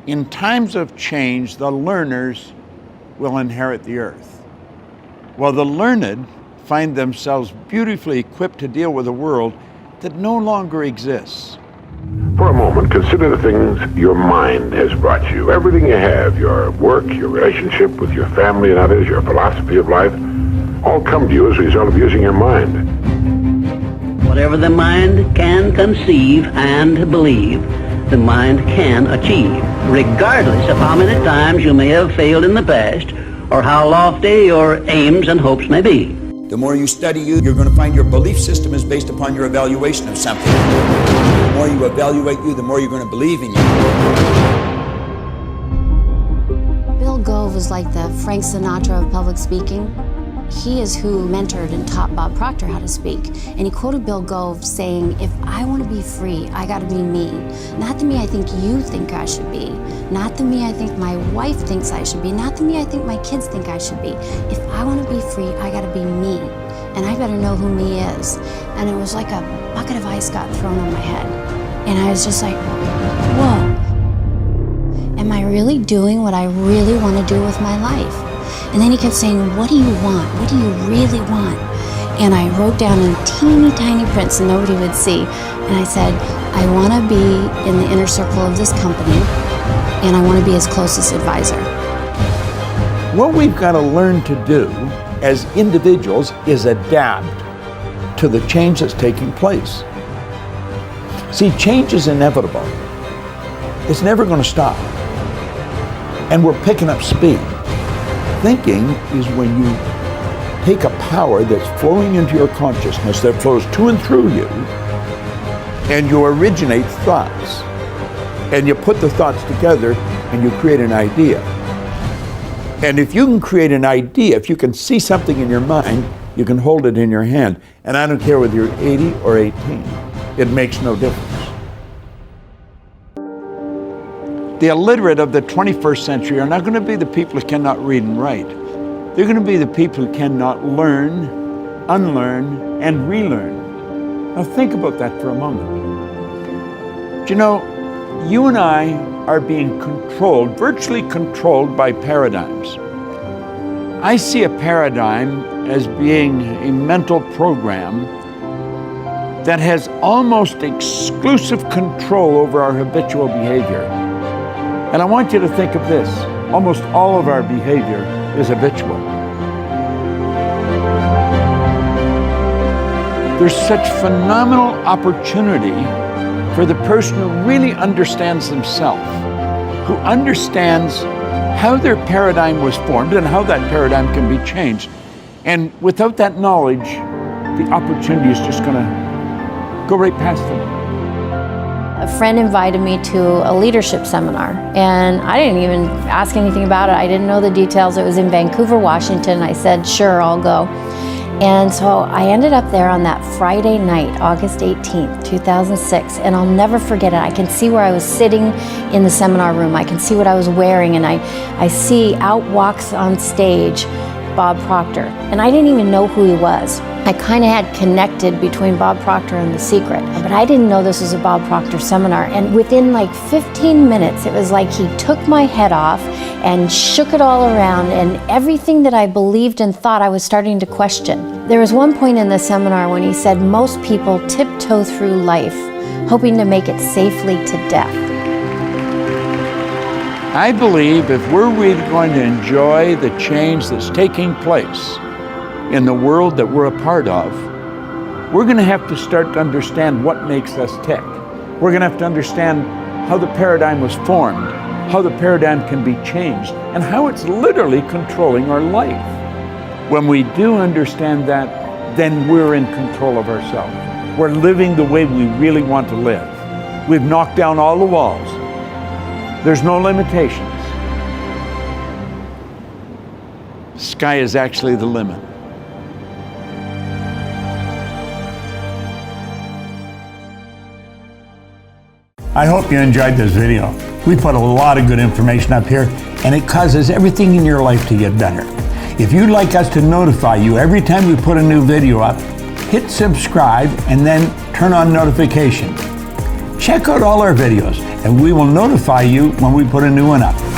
In times of change, the learners will inherit the earth, while the learned find themselves beautifully equipped to deal with a world that no longer exists. For a moment, consider the things your mind has brought you. Everything you have, your work, your relationship with your family and others, your philosophy of life, all come to you as a result of using your mind. Whatever the mind can conceive and believe, the mind can achieve, regardless of how many times you may have failed in the past or how lofty your aims and hopes may be. The more you study you're going to find your belief system is based upon your evaluation of something. The more you evaluate you, the more you're going to believe in you. Bill Gove was like the Frank Sinatra of public speaking. He is who mentored and taught Bob Proctor how to speak. And he quoted Bill Gove saying, if I want to be free, I got to be me. Not the me I think you think I should be. Not the me I think my wife thinks I should be. Not the me I think my kids think I should be. If I want to be free, I got to be me. And I better know who me is. And it was like a bucket of ice got thrown on my head. And I was just like, whoa. Am I really doing what I really want to do with my life? And then he kept saying, what do you want? What do you really want? And I wrote down in teeny tiny print so nobody would see. And I said, I want to be in the inner circle of this company, and I want to be his closest advisor. What we've got to learn to do as individuals is adapt to the change that's taking place. See, change is inevitable. It's never going to stop. And we're picking up speed. Thinking is when you take a power that's flowing into your consciousness, that flows to and through you, and you originate thoughts. And you put the thoughts together and you create an idea. And if you can create an idea, if you can see something in your mind, you can hold it in your hand. And I don't care whether you're 80 or 18. It makes no difference. The illiterate of the 21st century are not going to be the people who cannot read and write. They're going to be the people who cannot learn, unlearn, and relearn. Now think about that for a moment. Do you know, you and I are being controlled, virtually controlled by paradigms. I see a paradigm as being a mental program that has almost exclusive control over our habitual behavior. And I want you to think of this. Almost all of our behavior is habitual. There's such phenomenal opportunity for the person who really understands themselves, who understands how their paradigm was formed and how that paradigm can be changed. And without that knowledge, the opportunity is just going to go right past them. A friend invited me to a leadership seminar, and I didn't even ask anything about it. I didn't know the details. It was in Vancouver, Washington. I said, sure, I'll go. And so I ended up there on that Friday night, August 18th, 2006, and I'll never forget it. I can see where I was sitting in the seminar room. I can see what I was wearing, and I see out walks on stage Bob Proctor, and I didn't even know who he was. I kind of had connected between Bob Proctor and The Secret, but I didn't know this was a Bob Proctor seminar. And within like 15 minutes, it was like he took my head off and shook it all around, and everything that I believed and thought I was starting to question. There was one point in the seminar when he said most people tiptoe through life, hoping to make it safely to death. I believe if we're really going to enjoy the change that's taking place in the world that we're a part of, we're going to have to start to understand what makes us tick. We're going to have to understand how the paradigm was formed, how the paradigm can be changed, and how it's literally controlling our life. When we do understand that, then we're in control of ourselves. We're living the way we really want to live. We've knocked down all the walls. There's no limitations. Sky is actually the limit. I hope you enjoyed this video. We put a lot of good information up here, and it causes everything in your life to get better. If you'd like us to notify you every time we put a new video up, hit subscribe and then turn on notifications. Check out all our videos, and we will notify you when we put a new one up.